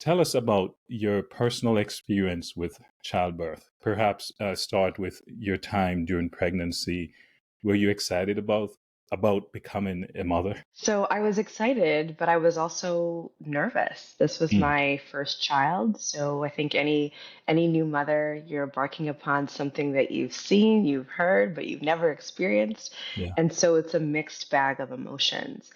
Tell us about your personal experience with childbirth. Perhaps start with your time during pregnancy. Were you excited about becoming a mother? So I was excited, but I was also nervous. This was Mm, my first child, so I think any new mother, you're embarking upon something that you've seen, you've heard, but you've never experienced, yeah. and so it's a mixed bag of emotions.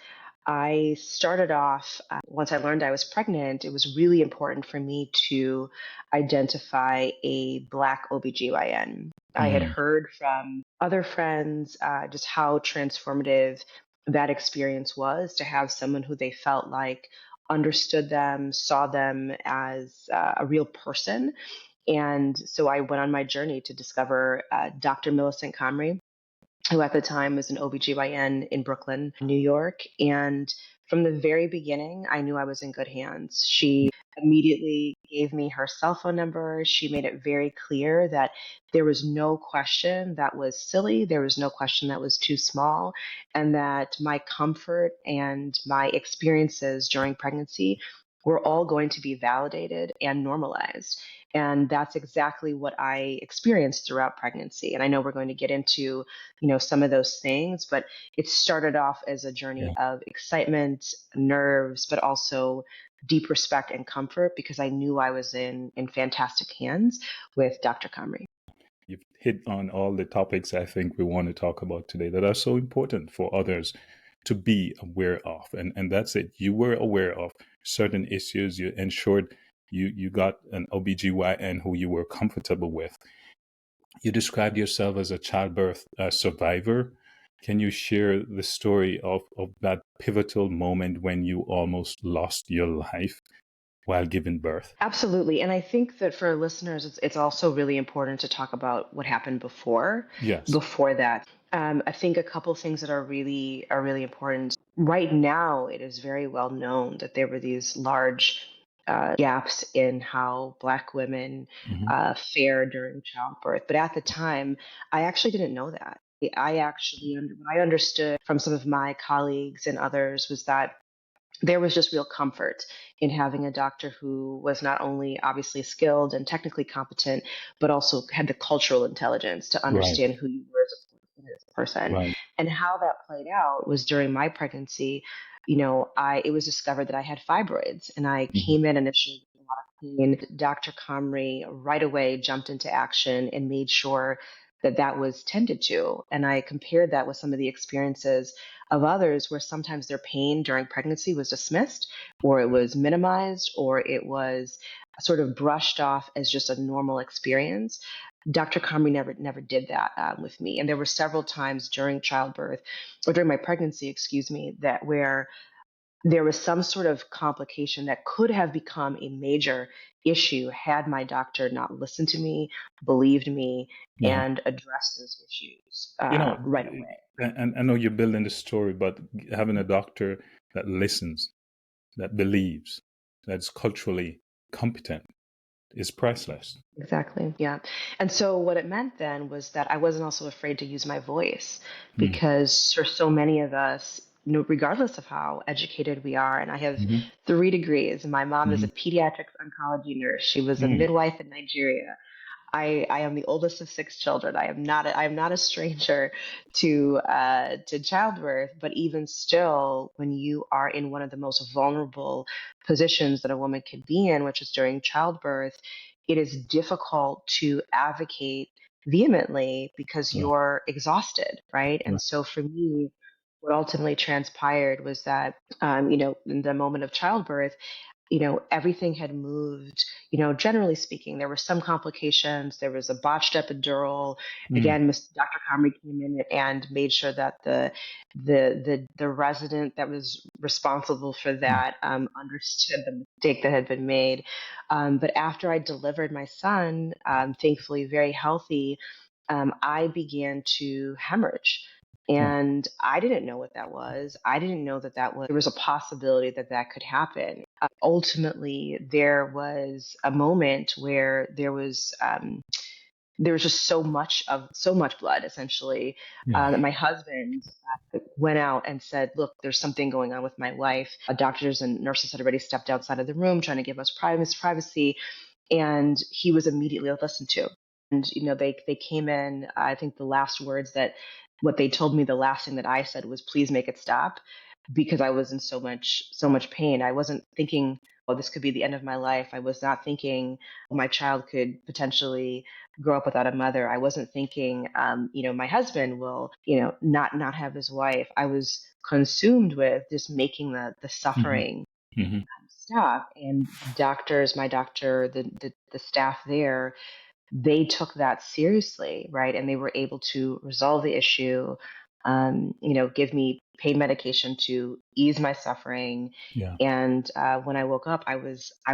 I started off, once I learned I was pregnant, it was really important for me to identify a Black OBGYN. I had Mm, heard from other friends just how transformative that experience was to have someone who they felt like understood them, saw them as a real person. And so I went on my journey to discover Dr. Millicent Comrie, who at the time was an OBGYN in Brooklyn, New York. And from the very beginning, I knew I was in good hands. She immediately gave me her cell phone number. She made it very clear that there was no question that was silly, there was no question that was too small, and that my comfort and my experiences during pregnancy were all going to be validated and normalized. And that's exactly what I experienced throughout pregnancy. And I know we're going to get into some of those things, but it started off as a journey yeah. of excitement, nerves, but also deep respect and comfort because I knew I was in fantastic hands with Dr. Comrie. You've hit on all the topics I think we want to talk about today that are so important for others to be aware of. And that's it. You were aware of certain issues. You ensured you got an OBGYN who you were comfortable with. You described yourself as a childbirth survivor. Can you share the story of that pivotal moment when you almost lost your life while giving birth? Absolutely. And I think that for listeners, it's also really important to talk about what happened Yes. before that. I think a couple things that are really important. Right now, it is very well known that there were these large gaps in how Black women Hmm. fare during childbirth. But at the time, I actually didn't know that. What I understood from some of my colleagues and others was that there was just real comfort in having a doctor who was not only obviously skilled and technically competent, but also had the cultural intelligence to Right, understand who you were as a person. right. And how that played out was during my pregnancy. It was discovered that I had fibroids, and I Hmm. came in initially with a lot of pain. Dr. Comrie right away jumped into action and made sure that that was tended to. And I compared that with some of the experiences of others where sometimes their pain during pregnancy was dismissed or it was minimized or it was sort of brushed off as just a normal experience. Dr. Comrie never did that with me. And there were several times during childbirth or during my pregnancy, excuse me, that where there was some sort of complication that could have become a major issue had my doctor not listened to me, believed me, Yeah. and addressed those issues You know, right away. and I know you're building the story, but having a doctor that listens, that believes, that's culturally competent is priceless. Exactly. Yeah. And so what it meant then was that I wasn't also afraid to use my voice Mm. because for so many of us, regardless of how educated we are, and I have Hmm. 3 degrees. My mom is a Hmm. pediatrics oncology nurse. She was a Mm. midwife in Nigeria. I am the oldest of 6 children. I am not a stranger to childbirth, but even still, when you are in one of the most vulnerable positions that a woman could be in, which is during childbirth, it is difficult to advocate vehemently because Right, you're exhausted, right? And right. so for me, what ultimately transpired was that, in the moment of childbirth, everything had moved. Generally speaking, there were some complications. There was a botched epidural. Mm. Again, Dr. Comrie came in and made sure that the resident that was responsible for Mm. that understood the mistake that had been made. But after I delivered my son, thankfully very healthy, I began to hemorrhage. Oh, And I didn't know what that was. I didn't know that there was a possibility that that could happen. Ultimately, there was a moment where there was there was just so much blood, essentially, Yeah. that my husband went out and said, "Look, there's something going on with my wife." Doctors and nurses had already stepped outside of the room, trying to give us privacy, and he was immediately listened to. And they came in. I think the last words that what they told me, the last thing that I said was, "Please make it stop," because I was in so much pain. I wasn't thinking, "Oh, this could be the end of my life." I was not thinking my child could potentially grow up without a mother. I wasn't thinking, my husband will, not have his wife. I was consumed with just making the Hmm. suffering Hmm. stop. And my doctor, the staff there, they took that seriously, right? And they were able to resolve the issue, give me pain medication to ease my suffering. Yeah. And when I woke up, I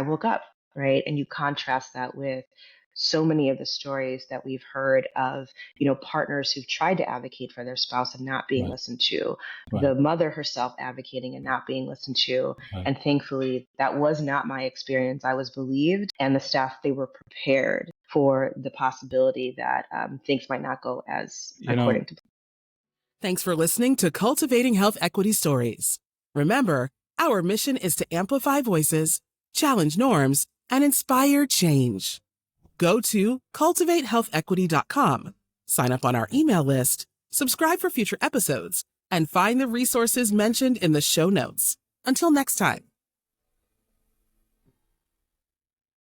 woke up, right? And you contrast that with so many of the stories that we've heard of, partners who've tried to advocate for their spouse and not being Right. listened to, Right. the mother herself advocating and not being listened to. Right. And thankfully, that was not my experience. I was believed, and the staff, they were prepared for the possibility that things might not go as You know, according to. Thanks for listening to Cultivating Health Equity Stories. Remember, our mission is to amplify voices, challenge norms, and inspire change. Go to cultivatehealthequity.com, sign up on our email list, subscribe for future episodes, and find the resources mentioned in the show notes. Until next time.